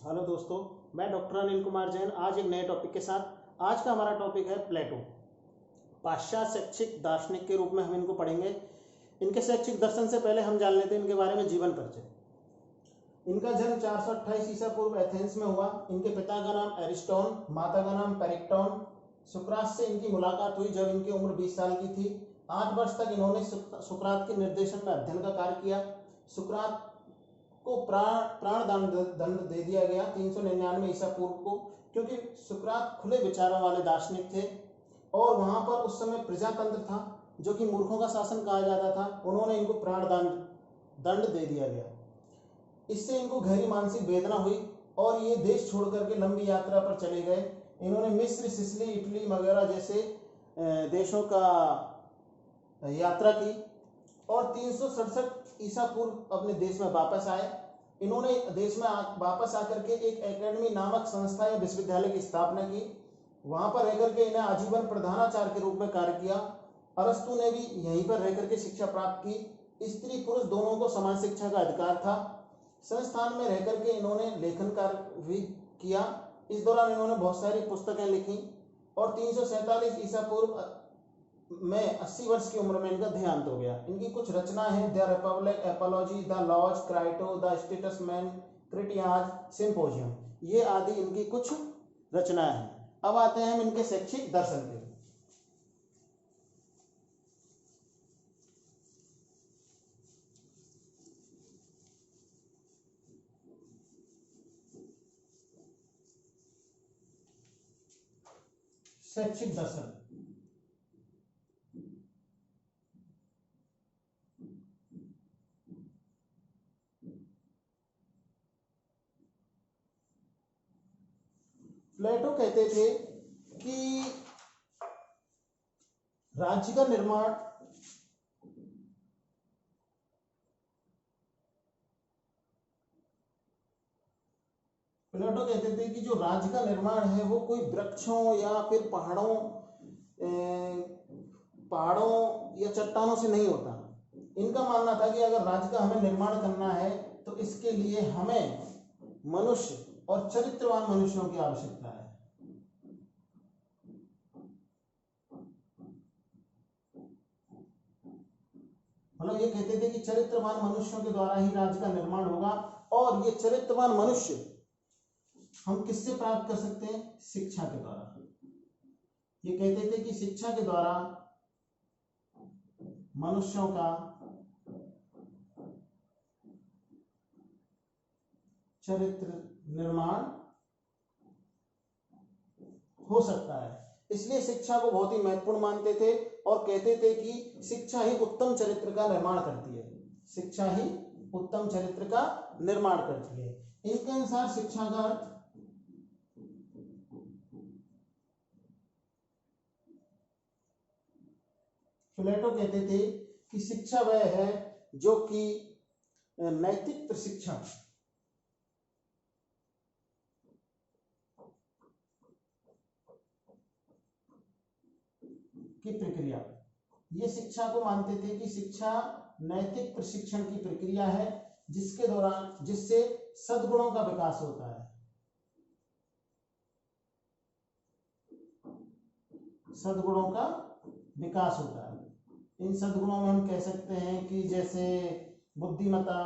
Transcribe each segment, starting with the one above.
Hello दोस्तों, मैं doctor Anil Kumar Jain आज एक नए टॉपिक के साथ। आज का हमारा टॉपिक है प्लेटो। पाश्चात्य शैक्षिक दार्शनिक के रूप में हम इनको पढ़ेंगे। इनके शैक्षिक दर्शन से पहले हम जान लेते हैं इनके बारे में जीवन परिचय। इनका जन्म 428 ईसा पूर्व एथेंस में हुआ। इनके पिता का नाम एरिस्टॉन, माता का नाम पेरिक्टॉन। सुकरात से इनकी मुलाकात हुई जब इनकी उम्र 20 साल की थी। 8 वर्ष तक इन्होंने सुकरात के निर्देशन में अध्ययन का कार्य किया। सुकरात को प्राण दंड दे दिया गया 399 ईसा पूर्व को, क्योंकि सुकरात खुले विचारों वाले दार्शनिक थे और वहां पर उस समय प्रजातंत्र था जो कि मूर्खों का शासन कहा जाता था। उन्होंने इनको प्राण दंड दे दिया गया। इससे इनको गहरी मानसिक वेदना हुई और ये देश छोड़ करके लंबी यात्रा पर चले गए। इन्होंने मिस्र, सिसिली, इटली वगैरह जैसे देशों का यात्रा की और 367 ईसा पूर्व अपने देश में वापस आए। इन्होंने देश में वापस आकर के एक एकेडमी नामक संस्था या विश्वविद्यालय की स्थापना की। वहां पर रहकर के इन्हें आजीवन प्रधानाचार्य के रूप में कार्य किया। अरस्तु ने भी यहीं पर रहकर के शिक्षा प्राप्त की। स्त्री पुरुष दोनों को समान शिक्षा का अधिकार था। संस्थान में रहकर के इन्होंने लेखन कार्य भी किया। इस दौरान इन्होंने बहुत सारी पुस्तकें लिखी और 347 ईसा पूर्व में 80 वर्ष की उम्र में इनका देहांत हो गया। इनकी कुछ रचनाएं हैं: the Republic, Apology, the Laws, Crito, the Statesman, Critias, Symposium, ये आदि इनकी कुछ रचनाएं हैं। अब आते हैं हम इनके शैक्षिक दर्शन पे। शैक्षिक दर्शन प्लेटो कहते थे कि राज्य का निर्माण प्लेटो कहते थे कि जो राज्य का निर्माण है वो कोई वृक्षों या फिर पहाड़ों या चट्टानों से नहीं होता। इनका मानना था कि अगर राज्य का हमें निर्माण करना है तो इसके लिए हमें मनुष्य और चरित्रवान मनुष्यों की आवश्यकता है। मतलब ये कहते थे कि चरित्रवान मनुष्यों के द्वारा ही राज्य का निर्माण होगा और ये चरित्रवान मनुष्य हम किससे प्राप्त कर सकते हैं? शिक्षा के द्वारा। ये कहते थे कि शिक्षा के द्वारा मनुष्यों का चरित्र निर्माण हो सकता है। इसलिए शिक्षा को बहुत ही महत्वपूर्ण मानते थे और कहते थे कि शिक्षा ही उत्तम चरित्र का निर्माण करती है। शिक्षा ही उत्तम चरित्र का निर्माण करती है। इनके अनुसार शिक्षा का अर्थ प्लेटो कहते थे कि शिक्षा वह है जो कि नैतिक प्रशिक्षण की प्रक्रिया। ये शिक्षा को मानते थे कि शिक्षा नैतिक प्रशिक्षण की प्रक्रिया है जिससे सद्गुणों का विकास होता है। सद्गुणों का विकास होता है। इन सद्गुणों में हम कह सकते हैं कि जैसे बुद्धिमत्ता,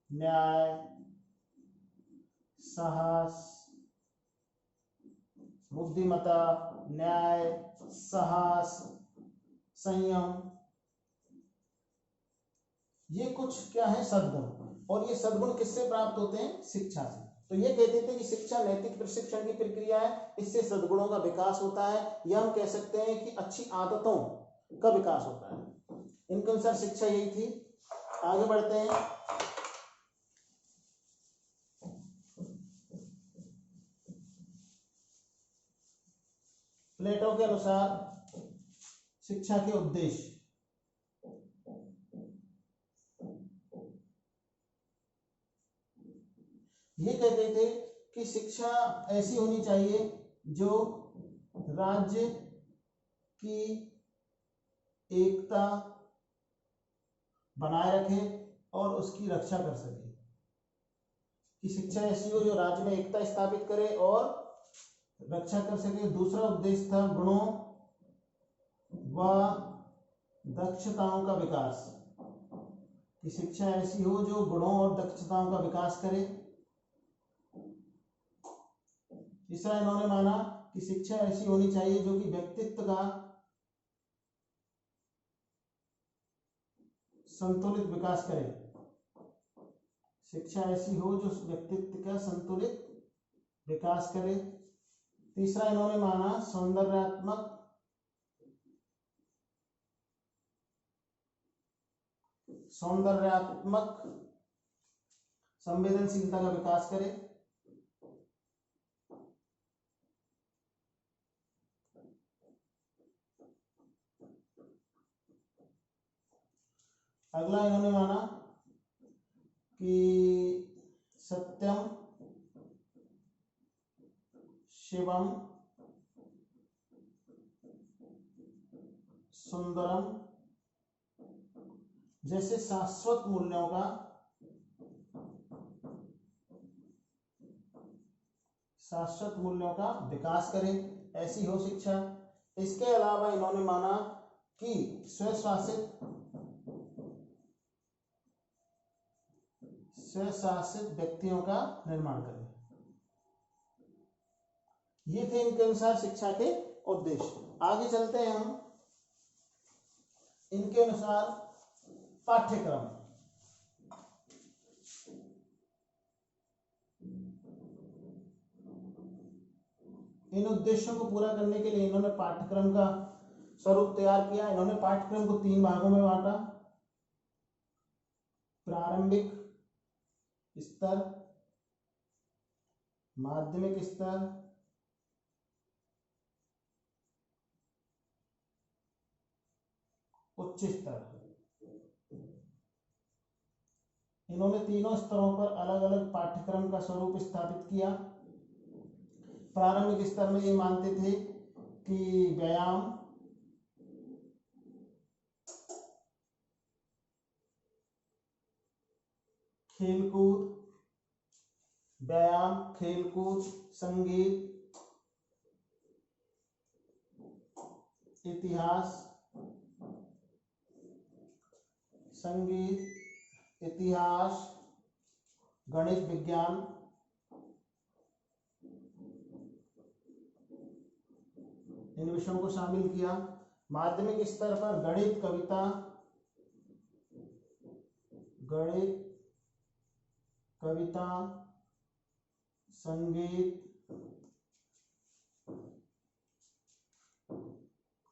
न्याय, साहस, बुद्धिमत्ता, न्याय, साहस, संयम, ये कुछ क्या है? सद्गुण। और ये सद्गुण किससे प्राप्त होते हैं? शिक्षा से। तो ये कहते थे कि शिक्षा नैतिक प्रशिक्षण की प्रक्रिया है, इससे सद्गुणों का विकास होता है, या हम कह सकते हैं कि अच्छी आदतों का विकास होता है। इनके अनुसार शिक्षा यही थी। आगे बढ़ते हैं। प्लेटो के अनुसार शिक्षा के उद्देश्य ये कहते थे कि शिक्षा ऐसी होनी चाहिए जो राज्य की एकता बनाए रखे और उसकी रक्षा कर सके। कि शिक्षा ऐसी हो जो राज्य में एकता स्थापित करे और रक्षा कर सके। दूसरा उद्देश्य था गुणों व दक्षताओं का विकास। कि शिक्षा ऐसी हो जो गुणों और दक्षताओं का विकास करे। तीसरा इन्होंने माना कि शिक्षा ऐसी होनी चाहिए जो कि व्यक्तित्व का संतुलित विकास करे। शिक्षा ऐसी हो जो व्यक्तित्व का संतुलित विकास करे। तीसरा इन्होंने माना सौंदर्यात्मक संवेदनशीलता का विकास करे। अगला इन्होंने माना कि सत्यम शिवम सुंदरम जैसे शाश्वत मूल्यों का विकास करे। ऐसी हो शिक्षा। इसके अलावा इन्होंने माना कि स्वशासित व्यक्तियों का निर्माण करें। ये थे इनके अनुसार शिक्षा के उद्देश्य। आगे चलते हैं हम। इनके अनुसार पाठ्यक्रम। इन उद्देश्यों को पूरा करने के लिए इन्होंने पाठ्यक्रम का स्वरूप तैयार किया। इन्होंने पाठ्यक्रम को 3 भागों में बांटा। प्रारंभिक स्तर, माध्यमिक स्तर, उच्च स्तर। इन्होंने तीनों स्तरों पर अलग अलग पाठ्यक्रम का स्वरूप स्थापित किया। प्रारंभिक स्तर में ये मानते थे कि व्यायाम, खेलकूद, संगीत, इतिहास, गणित, विज्ञान, इन विषयों को शामिल किया। माध्यमिक स्तर पर गणित, कविता, संगीत,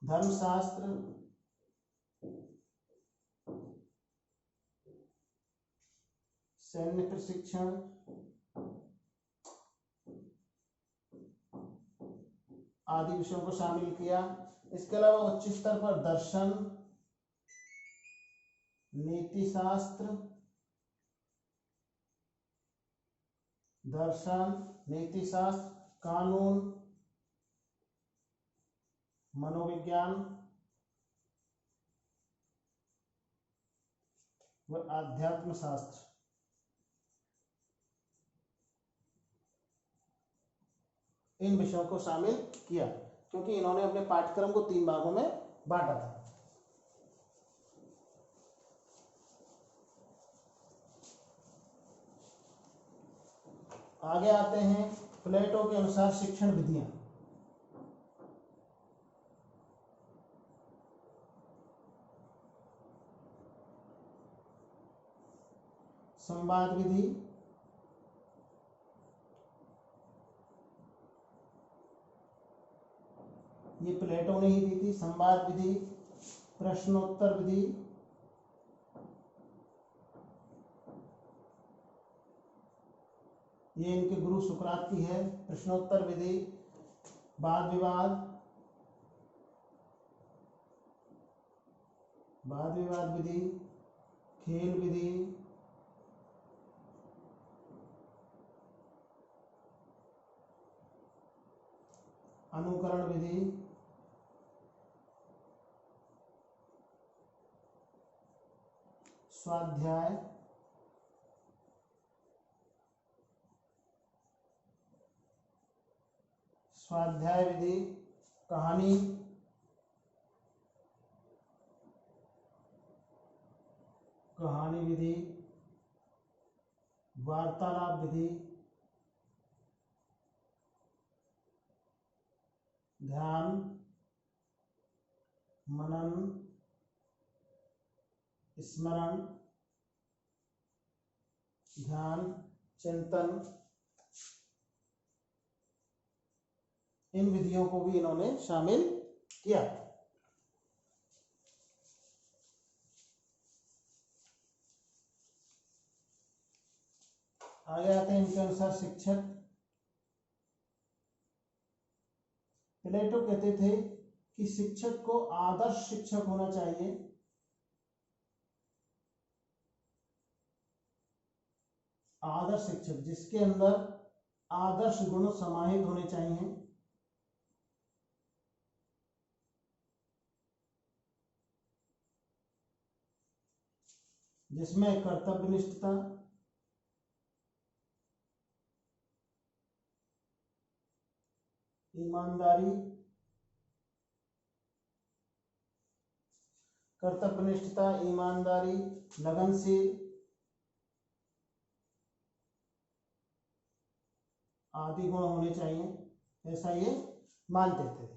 धर्मशास्त्र, सैन्य प्रशिक्षण, आदि विषयों को शामिल किया। इसके अलावा उच्च स्तर पर दर्शन, नीतिशास्त्र, कानून, मनोविज्ञान व आध्यात्म शास्त्र, इन विषयों को शामिल किया, क्योंकि इन्होंने अपने पाठ्यक्रम को 3 भागों में बांटा था। आगे आते हैं प्लेटो के अनुसार शिक्षण विधियां। संवाद विधि, ये प्लेटो ने ही दी थी। संवाद विधि, प्रश्नोत्तर विधि, ये इनके गुरु सुकरात की है। प्रश्नोत्तर विधि, वाद विवाद विधि, खेल विधि, अनुकरण विधि, स्वाध्याय स्वाध्याय विधि, कहानी, विधि, वार्तालाप विधि, ध्यान, मनन, स्मरण, ध्यान, चिंतन, इन विधियों को भी इन्होंने शामिल किया। आगे आते हैं इनके अनुसार शिक्षक। प्लेटो कहते थे कि शिक्षक को आदर्श शिक्षक होना चाहिए। आदर्श शिक्षक जिसके अंदर आदर्श गुण समाहित होने चाहिए। जिसमें कर्तव्यनिष्ठता, ईमानदारी, लगनशील आदि गुण होने चाहिए, ऐसा ये मानते थे।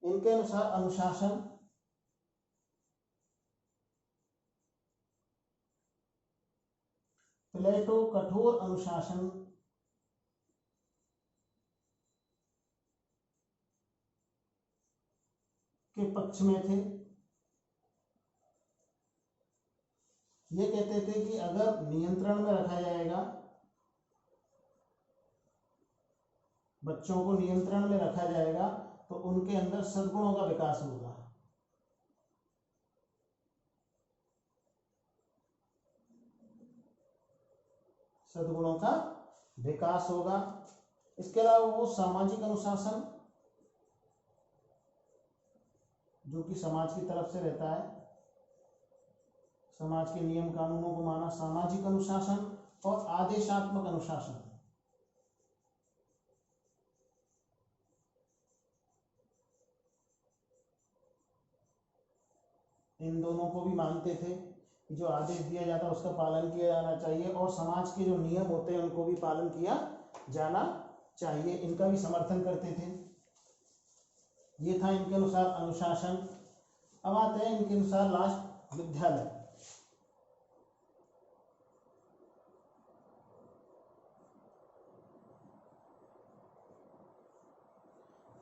इनके अनुसार अनुशासन, प्लेटो कठोर अनुशासन के पक्ष में थे। ये कहते थे कि अगर नियंत्रण में रखा जाएगा, बच्चों को नियंत्रण में रखा जाएगा तो उनके अंदर सद्गुणों का विकास होगा। सद्गुणों का विकास होगा। इसके अलावा वो सामाजिक अनुशासन, जो कि समाज की तरफ से रहता है, समाज के नियम कानूनों को माना, सामाजिक अनुशासन और आदेशात्मक अनुशासन, इन दोनों को भी मानते थे कि जो आदेश दिया जाता है उसका पालन किया जाना चाहिए और समाज के जो नियम होते हैं उनको भी पालन किया जाना चाहिए। इनका भी समर्थन करते थे। ये था इनके अनुसार अनुशासन। अब आते हैं इनके अनुसार लास्ट विद्यालय।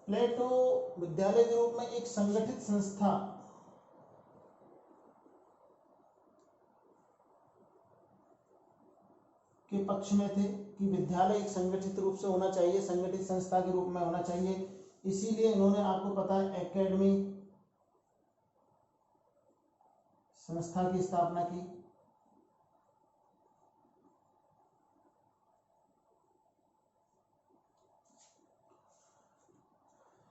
प्लेटो विद्यालय के रूप में एक संगठित संस्था के पक्ष में थे कि विद्यालय एक संगठित रूप से होना चाहिए, संगठित संस्था के रूप में होना चाहिए। इसीलिए इन्होंने, आपको पता है, एकेडमी संस्था की स्थापना की।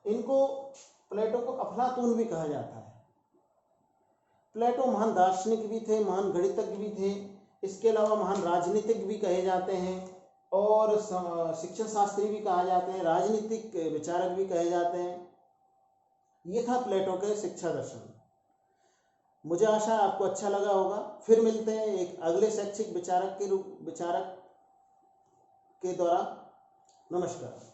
इनको, प्लेटो को अफलातून भी कहा जाता है। प्लेटो महान दार्शनिक भी थे, महान गणितज्ञ भी थे, इसके अलावा महान राजनीतिक भी कहे जाते हैं और शिक्षण शास्त्री भी कहा जाते हैं, राजनीतिक विचारक भी कहे जाते हैं। ये था प्लेटो के शिक्षा दर्शन। मुझे आशा है आपको अच्छा लगा होगा। फिर मिलते हैं एक अगले शैक्षिक विचारक के द्वारा। नमस्कार।